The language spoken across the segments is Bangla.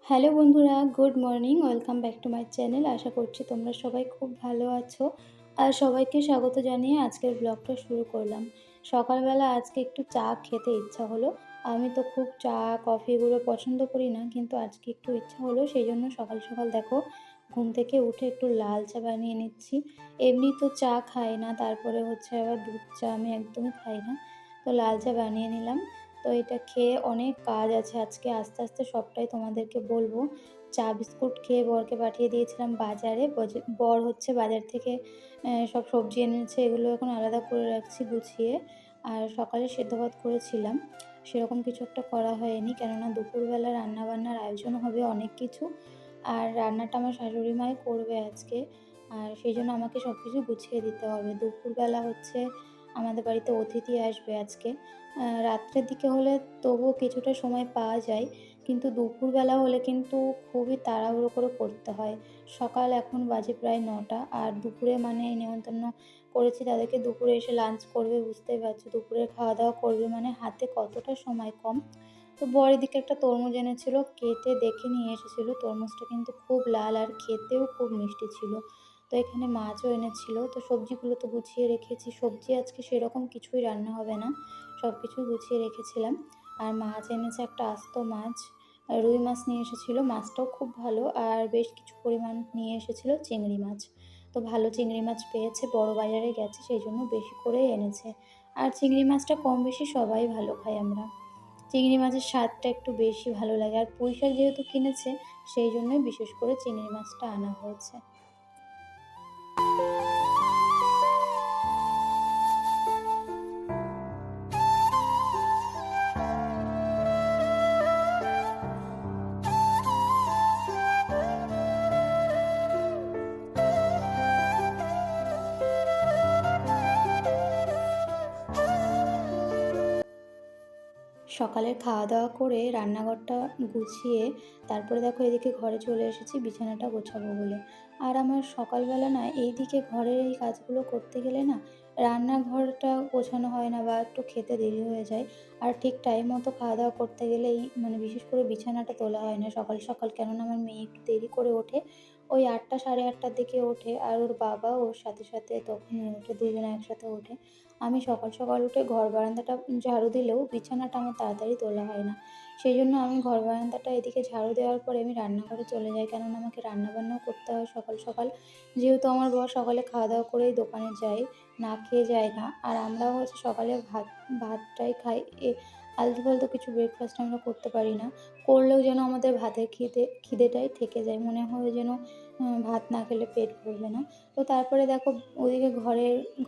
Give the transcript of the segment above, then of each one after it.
হ্যালো বন্ধুরা, good morning. Welcome back to my channel. আশা করছি তোমরা সবাই খুব ভালো আছো। আর সবাইকে স্বাগত জানিয়ে আজকের ব্লগটা শুরু করলাম। সকালবেলা আজকে একটু চা খেতে ইচ্ছা হলো। আমি তো খুব চা, কফি এগুলো পছন্দ করি না, কিন্তু আজকে একটু ইচ্ছা হলো, সেই জন্য সকাল সকাল দেখো ঘুম থেকে উঠে একটু লাল চা বানিয়ে নিচ্ছি। এমনি তো চা খাই না, তারপরে হচ্ছে আবার দুধ চা আমি একদমই খাই না। তো লাল চা বানিয়ে নিলাম। তো এটা খেয়ে অনেক কাজ আছে আজকে, আস্তে আস্তে সবটাই তোমাদেরকে বলবো। চা বিস্কুট খেয়ে বরকে পাঠিয়ে দিয়েছিলাম বাজারে। বর হচ্ছে বাজার থেকে সব সবজি এনেছে, এগুলো এখন আলাদা করে রাখছি গুছিয়ে। আর সকালে সেদ্ধ ভাত করেছিলাম, সেরকম কিছু একটা করা হয়নি, কেননা দুপুরবেলা রান্নাবান্নার আয়োজন হবে অনেক কিছু। আর রান্নাটা আমার শাশুড়ি মাই করবে আজকে। আর সেই জন্য আমাকে সব কিছু গুছিয়ে দিতে হবে। দুপুরবেলা হচ্ছে আমাদের বাড়িতে অতিথি আসবে আজকে। রাত্রের দিকে হলে তবুও কিছুটা সময় পাওয়া যায়, কিন্তু দুপুরবেলা হলে কিন্তু খুবই তাড়াহুড়ো করে করতে হয়। সকাল এখন বাজে প্রায় ৯টা, আর দুপুরে মানে নেমন্তন্ন করেছি তাদেরকে, দুপুরে এসে লাঞ্চ করবে, বুঝতেই পারছো দুপুরের খাওয়া দাওয়া করবে মানে হাতে কতটা সময় কম। তো বর এদিকে একটা তরমুজ এনেছিল, কেটে দেখে নিয়ে এসেছিলো। তরমুজটা কিন্তু খুব লাল আর খেতেও খুব মিষ্টি ছিল। তো এখানে মাছও এনেছিল। তো সবজিগুলো তো গুছিয়ে রেখেছি, সবজি আজকে সেরকম কিছুই রান্না হবে না, সব কিছুই গুছিয়ে রেখেছিলাম। আর মাছ এনেছে একটা আস্ত মাছ, রুই মাছ নিয়ে এসেছিলো, মাছটাও খুব ভালো। আর বেশ কিছু পরিমাণ নিয়ে এসেছিলো চিংড়ি মাছ। তো ভালো চিংড়ি মাছ পেয়েছে, বড় বাজারে গেছে, সেই জন্য বেশি করেই এনেছে। আর চিংড়ি মাছটা কম বেশি সবাই ভালো খাই আমরা। চিংড়ি মাছের স্বাদটা একটু বেশি ভালো লাগে। আর পুঁই শাক যেহেতু কিনেছে, সেই জন্যই বিশেষ করে চিংড়ি মাছটা আনা হয়েছে। সকালের খাওয়া-দাওয়া করে রান্নাঘরটা গুছিয়ে তারপরে দেখো এদিকে ঘরে চলে এসেছি বিছানাটা গোছাবো বলে। আর আমার সকালবেলা না এইদিকে ঘরের এই কাজগুলো করতে গেলে না রান্নাঘরটা গোছানো হয় না, বা একটু খেতে দেরি হয়ে যায়। আর ঠিক টাইম মতো খাওয়া-দাওয়া করতে গেলেই মানে বিশেষ করে বিছানাটা তোলা হয় না সকাল সকাল, কেননা আমার মেয়ে একটু দেরি করে ওঠে। ওই ৮টা সাড়ে ৮টার দিকে ওঠে, আর ওর বাবা ওর সাথে সাথে তখনই ওঠে, দুজনে একসাথে ওঠে। আমি সকাল সকাল উঠে ঘর বারান্দাটা ঝাড়ু দিলেও বিছানাটা আমার তাড়াতাড়ি তোলা হয় না। সেই জন্য আমি ঘর বারান্দাটা এদিকে ঝাড়ু দেওয়ার পরে আমি রান্নাঘরে চলে যাই, কেননা আমাকে রান্নাবান্নাও করতে হয় সকাল সকাল। যেহেতু আমার বর সকালে খাওয়া দাওয়া করেই দোকানে যায়, না খেয়ে যায় না। আর আমরাও হচ্ছে সকালে ভাতটাই খাই। আলতু ফালতু কিছু ব্রেকফাস্ট আমরা করতে পারি না। করলেও যেন আমাদের ভাতের খিদেটাই থেকে যায়, মনে হয় যেন ভাত না খেলে পেট ভরবে না। তো তারপরে দেখো ওদিকে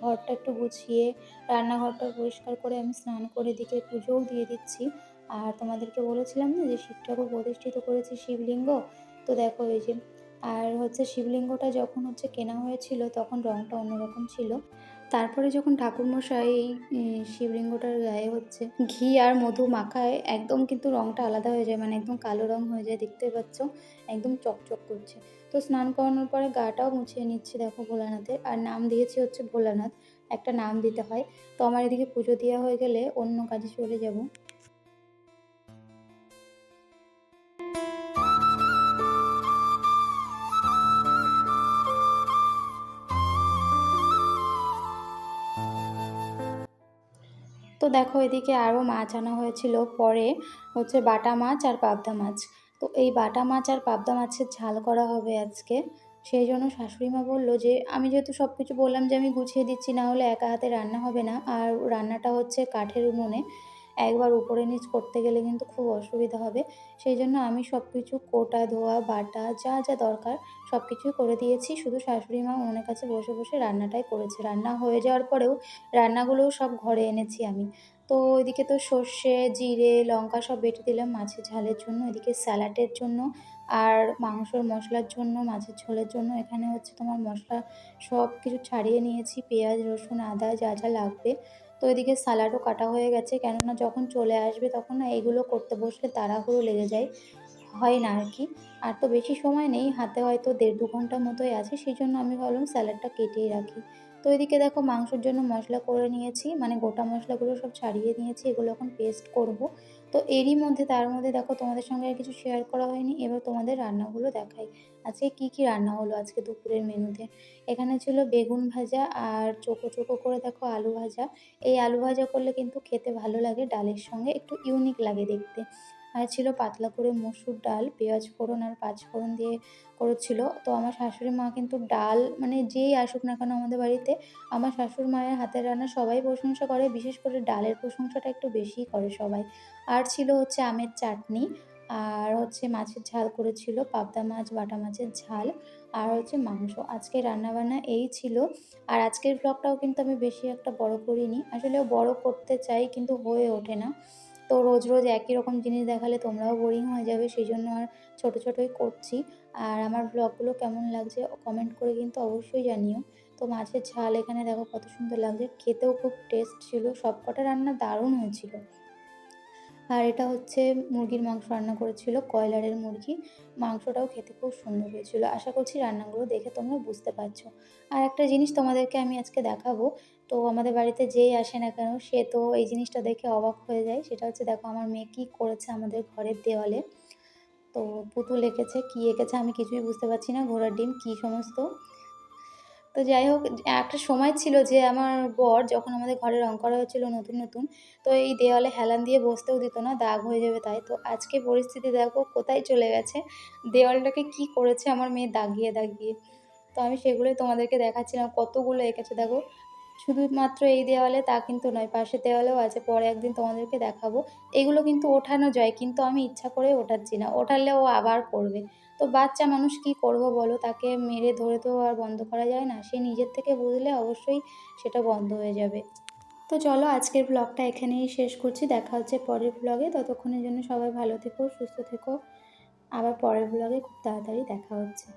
ঘরটা একটু গুছিয়ে রান্নাঘরটা পরিষ্কার করে আমি স্নান করে এদিকে পুজোও দিয়ে দিচ্ছি। আর তোমাদেরকে বলেছিলাম না যে শিব ঠাকুর প্রতিষ্ঠিত করেছি শিবলিঙ্গ। তো দেখো এই যে, আর হচ্ছে শিবলিঙ্গটা যখন হচ্ছে কেনা হয়েছিল তখন রংটা অন্যরকম ছিল। তারপরে যখন ঠাকুরমশাই এই শিবলিঙ্গটার গায়ে হচ্ছে ঘি আর মধু মাখায়, একদম কিন্তু রংটা আলাদা হয়ে যায়, মানে একদম কালো রং হয়ে যায়, দেখতেই পাচ্ছ একদম চকচক করছে। তো স্নান করানোর পরে গাটাও মুছিয়ে নিচ্ছি দেখো ভোলানাথের। আর নাম দিয়েছি হচ্ছে ভোলানাথ, একটা নাম দিতে হয়। তো আমার এদিকে পুজো দেওয়া হয়ে গেলে অন্য কাজে চলে যাব। তো দেখো এদিকে আরও মাছ আনা হয়েছিল পরে, হচ্ছে বাটা মাছ আর পাবদা মাছ। তো এই বাটা মাছ আর পাবদা মাছের ঝাল করা হবে আজকে। সেই জন্য শাশুড়ি মা বললো যে আমি যেহেতু সব কিছু বললাম যে আমি গুছিয়ে দিচ্ছি, না হলে একা হাতে রান্না হবে না। আর রান্নাটা হচ্ছে কাঠের উনুনে, একবার উপরে নিচ করতে গেলে কিন্তু খুব অসুবিধা হবে। সেই জন্য আমি সব কিছু কোটা ধোয়া বাটা যা যা দরকার সব কিছুই করে দিয়েছি, শুধু শাশুড়ি মা উনুনের কাছে বসে বসে রান্নাটাই করেছে। রান্না হয়ে যাওয়ার পরেও রান্নাগুলোও সব ঘরে এনেছি আমি। তো ওইদিকে তো সর্ষে, জিরে, লঙ্কা সব বেটে দিলাম মাছের ঝালের জন্য, এদিকে স্যালাডের জন্য, আর মাংসর মশলার জন্য, মাছের ঝোলের জন্য এখানে হচ্ছে তোমার মশলা সব কিছু ছাড়িয়ে নিয়েছি, পেঁয়াজ, রসুন, আদা যা যা লাগবে। তো এদিকে সালাডও কাটা হয়ে গেছে, কেননা যখন চলে আসবে তখন না এগুলো করতে বসলে তাড়াহুড়ো লেগে যায়, হয় না আর কি। আর তো বেশি সময় নেই হাতে, হয়তো ১.৫-২ ঘন্টার মতোই আছে, সেই জন্য আমি ভাবলাম স্যালাডটা কেটেই রাখি। তো এদিকে দেখো মাংসের জন্য মশলা করে নিয়েছি, মানে গোটা মশলাগুলো সব ছাড়িয়ে নিয়েছি, এগুলো এখন পেস্ট করব। তো এরই মধ্যে তার মধ্যে দেখো তোমাদের সঙ্গে আর কিছু শেয়ার করা হয়নি। এবার তোমাদের রান্নাগুলো দেখাই। আজকে কি রান্না হলো আজকে দুপুরের মেনুতে। এখানে ছিল বেগুন ভাজা আর চোখো, চোখো করে দেখো আলু ভাজা। এই আলু ভাজা করলে কিন্তু খেতে ভালো লাগে ডালের সঙ্গে, একটু ইউনিক লাগে দেখতে। আর ছিল পাতলা করে মসুর ডাল, পেঁয়াজ ফোড়ন আর পাঁচ ফোড়ন দিয়ে করেছিল। তো আমার শাশুড়ি মা কিন্তু ডাল মানে যেই আসুক না কেন আমাদের বাড়িতে, আমার শাশুড়ি মায়ের হাতের রান্না সবাই প্রশংসা করে, বিশেষ করে ডালের প্রশংসাটা একটু বেশিই করে সবাই। আর ছিল হচ্ছে আমের চাটনি, আর হচ্ছে মাছের ঝাল করেছিল, পাবদা মাছ, বাটা মাছের ঝাল, আর হচ্ছে মাংস। আজকে রান্নাবান্না এই ছিল। আর আজকের ভ্লগটাও কিন্তু আমি বেশি একটা বড় করিনি। আসলেও বড় করতে চাই কিন্তু হয়ে ওঠে না। তো রোজ, রোজ একই রকম জিনিস দেখালে তোমরাও বোরিং হয়ে যাবে, সেজন্য আর ছোট, ছোটই করছি। আর আমার ভ্লগগুলো কেমন লাগছে কমেন্ট করে কিন্তু অবশ্যই জানিও। তো মাছের ঝাল এখানে দেখো কত সুন্দর লাগছে, খেতেও খুব টেস্ট ছিল, সবকটা রান্না দারুণ হয়েছিল। আর এটা হচ্ছে মুরগির মাংস রান্না করেছিল, কয়লারের মুরগি। মাংসটাও খেতে খুব সুন্দর হয়েছিল। আশা করছি রান্নাগুলো দেখে তোমরা বুঝতে পারছো। আর একটা জিনিস তোমাদেরকে আমি আজকে দেখাবো। তো আমাদের বাড়িতে যেই আসে না কেন সে তো এই জিনিসটা দেখে অবাক হয়ে যায়। সেটা হচ্ছে দেখো আমার মেয়ে কী করেছে আমাদের ঘরের দেওয়ালে। তো পুতুল এঁকেছে, কী এঁকেছে আমি কিছুই বুঝতে পারছি না, ঘোড়ার ডিম কী সমস্ত। তো যাই হোক, একটা সময় ছিল যে আমার বর যখন আমাদের ঘরে রং করা হয়েছিল নতুন, নতুন, তো এই দেওয়ালে হেলান দিয়ে বসতেও দিত না, দাগ হয়ে যাবে তাই। তো আজকে পরিস্থিতি দেখো কোথায় চলে গেছে। দেওয়ালটাকে কি করেছে আমার মেয়ে দাগিয়ে, দাগিয়ে। তো আমি সেগুলোই তোমাদেরকে দেখাচ্ছিলাম, কতগুলো এঁকেছে দেখো। শুধুমাত্র এই দেওয়ালে তা কিন্তু নয়, পাশের দেওয়ালেও আছে, পরে একদিন তোমাদেরকে দেখাবো। এগুলো কিন্তু ওঠানো যায়, কিন্তু আমি ইচ্ছা করে ওঠাচ্ছি না, ওঠালে ও আবার করবে। তো বাচ্চা মানুষ কি করব বলো, তাকে মেরে ধরে তো আর বন্ধ করা যায় না। সে নিজের থেকে বুঝলে অবশ্যই সেটা বন্ধ হয়ে যাবে। তো চলো আজকের ব্লগটা এখানেই শেষ করছি, দেখা হচ্ছে পরের ব্লগে। ততক্ষণের জন্য সবাই ভালো থেকো, সুস্থ থেকো। আবার পরের ব্লগে খুব তাড়াতাড়ি দেখা হচ্ছে।